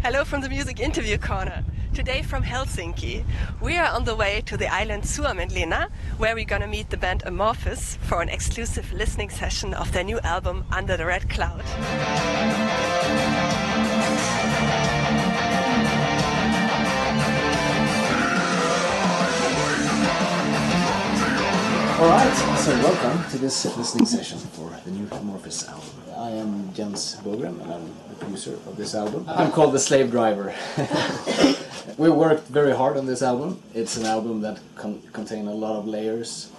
Hello from the Music Interview Corner. Today from Helsinki. We are on the way to the island Suomenlinna, where we're gonna meet the band Amorphis for an exclusive listening session of their new album Under the Red Cloud. Alright, so welcome to this listening session for the new Amorphis album. I am Jens Bogren and I'm the producer of this album. I'm called the Slave Driver. We worked very hard on this album. It's an album that contains a lot of layers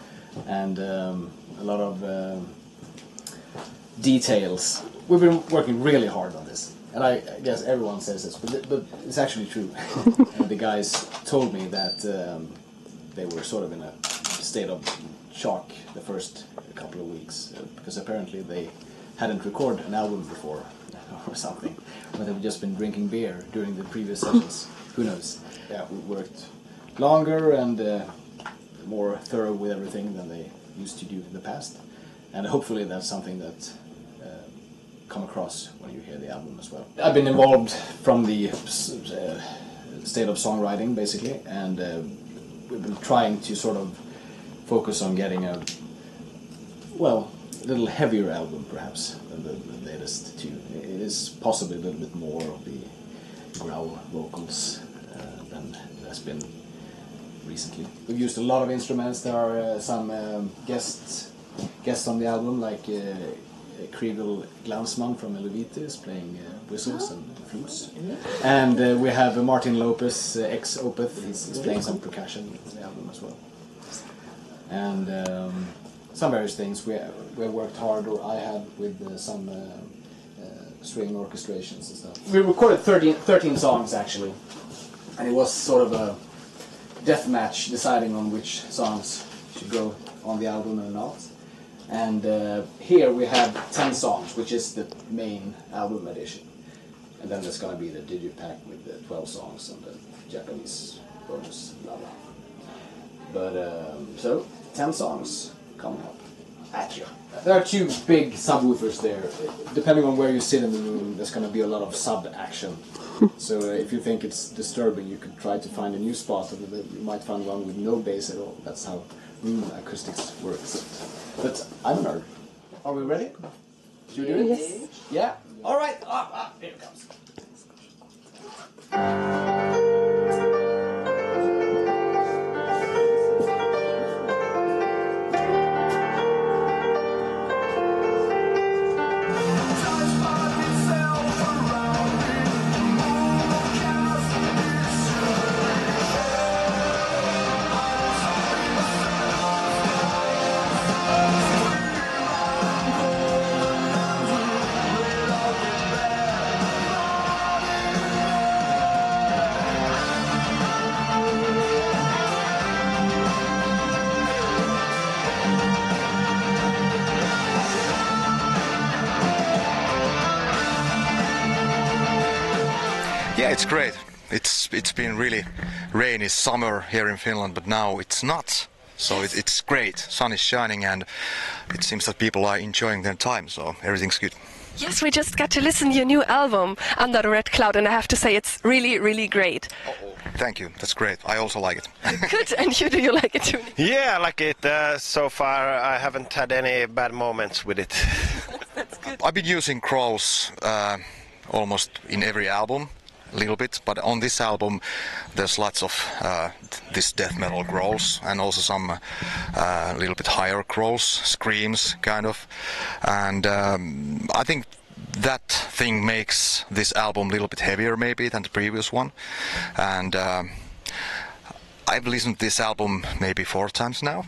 and a lot of details. We've been working really hard on this. And I guess everyone says this, but it's actually true. And the guys told me that they were sort of in a state of shock the first couple of weeks because apparently they hadn't recorded an album before or something, but they've just been drinking beer during the previous sessions. Who knows? Yeah, we worked longer and more thorough with everything than they used to do in the past, and hopefully that's something that come across when you hear the album as well. I've been involved from the state of songwriting basically, and we've been trying to sort of focus on getting a little heavier album perhaps than the latest two. It is possibly a little bit more of the growl vocals than has been recently. We've used a lot of instruments. There are some guests on the album, like Kriegel Glansman from Elevitis playing whistles and flutes. And we have Martin Lopez, ex-Opeth, he's playing some percussion in the album as well. And some various things we worked hard, or I had, with some string orchestrations and stuff. We recorded 13 songs actually, and it was sort of a death match deciding on which songs should go on the album or not. And here we have 10 songs, which is the main album edition. And then there's going to be the digipack with the 12 songs and the Japanese bonus, blah blah. But so 10 songs coming up at you. There are two big subwoofers there. Depending on where you sit in the room, there's going to be a lot of sub action. So if you think it's disturbing, you could try to find a new spot, and you might find one with no bass at all. That's how room acoustics works. But I'm a nerd. Are we ready? Should we do it? Yes. Yeah? Alright, here it comes. Yeah, it's great. It's been really rainy summer here in Finland, but now it's not. So it's great. Sun is shining, and it seems that people are enjoying their time. So everything's good. Yes, we just got to listen to your new album Under the Red Cloud, and I have to say it's really, really great. Thank you. That's great. I also like it. Good, and do you like it too? Yeah, I like it. So far I haven't had any bad moments with it. That's good. I've been using growls almost in every album, a little bit, but on this album there's lots of this death metal growls, and also some little bit higher growls, screams kind of, and I think that thing makes this album a little bit heavier maybe than the previous one. And I've listened to this album maybe 4 times now,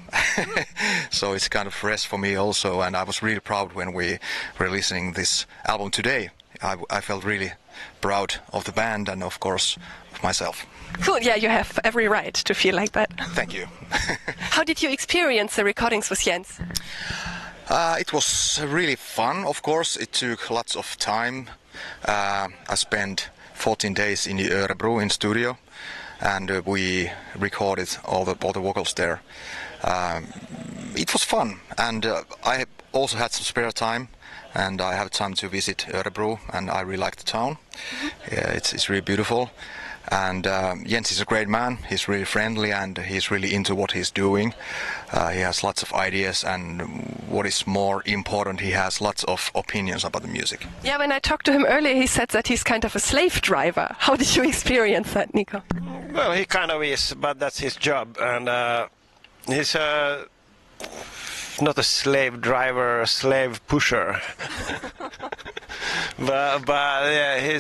so it's kind of fresh for me also, and I was really proud when we were listening this album today. I felt really proud of the band and of course of myself. Cool, yeah, you have every right to feel like that. Thank you. How did you experience the recordings with Jens? It was really fun, of course. It took lots of time. I spent 14 days in Örebro in studio, and we recorded all the vocals there. It was fun, and I also had some spare time and I have time to visit Örebro, and I really like the town. Yeah, it's really beautiful. And Jens is a great man. He's really friendly and he's really into what he's doing. He has lots of ideas, and what is more important, he has lots of opinions about the music. Yeah, when I talked to him earlier, he said that he's kind of a slave driver. How did you experience that, Nico? Well, he kind of is, but that's his job. And he's not a slave driver, a slave pusher. but yeah,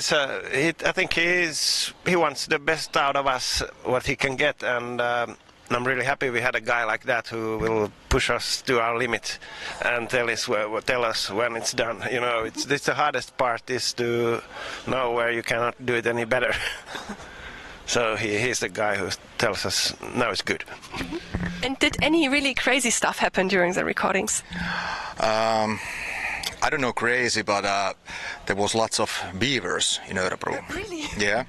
I think he wants the best out of us, what he can get, and I'm really happy we had a guy like that who will push us to our limit and tell us when it's done. You know, it's the hardest part is to know where you cannot do it any better. So he's the guy who tells us, now it's good. And did any really crazy stuff happen during the recordings? I don't know crazy, but there was lots of beavers in Örebro. Really? Yeah.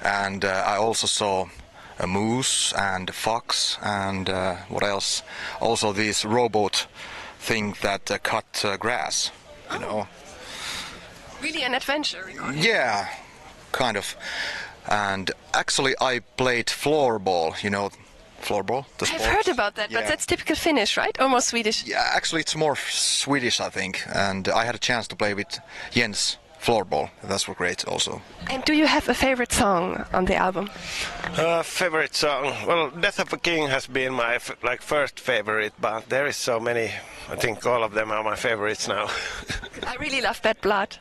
And I also saw a moose and a fox and what else? Also this robot thing that cut grass, you know. Really an adventure recording? Yeah, kind of. And actually I played floorball, you know, floorball, the sport. I've heard about that, but that's typical Finnish, right? Almost Swedish. Yeah, actually it's more Swedish, I think. And I had a chance to play with Jens floorball. That's great also. And do you have a favorite song on the album? Favorite song? Well, Death of a King has been my first favorite, but there is so many. I think all of them are my favorites now. I really love Bad Blood.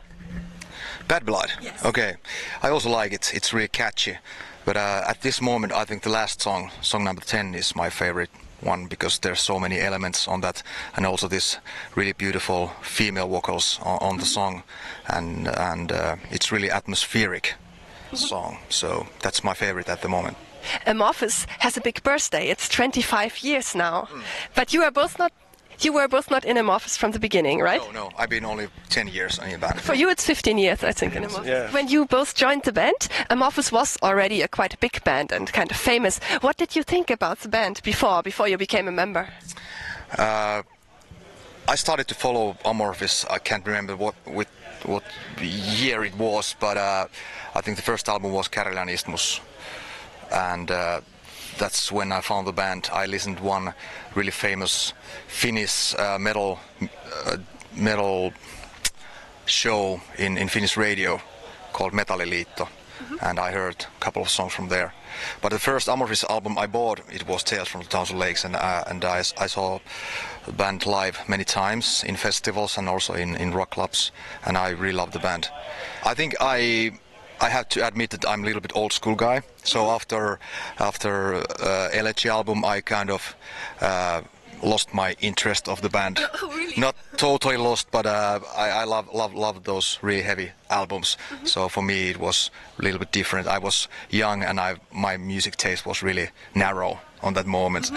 Bad Blood? Yes. Okay. I also like it. It's really catchy. But at this moment, I think the last song number 10, is my favorite one, because there's so many elements on that, and also this really beautiful female vocals on the song, and it's really atmospheric song. So that's my favorite at the moment. Amorphis has a big birthday. It's 25 years now. But you were both not in Amorphis from the beginning, right? No. I've been only 10 years in the band. For you, it's 15 years, I think, in Amorphis. Yeah. When you both joined the band, Amorphis was already a quite big band and kind of famous. What did you think about the band before you became a member? I started to follow Amorphis. I can't remember what year it was, but I think the first album was Karelian Isthmus, and that's when I found the band. I listened to one really famous Finnish metal show in Finnish radio called Metalliliitto, and I heard a couple of songs from there. But the first Amorphis album I bought, it was Tales from the Towns and Lakes, and I saw the band live many times in festivals and also in rock clubs, and I really loved the band. I think I have to admit that I'm a little bit old school guy. So after Elegy album, I kind of lost my interest of the band. Oh, really? Not totally lost, but I love those really heavy albums. So for me, it was a little bit different. I was young, and my music taste was really narrow on that moment.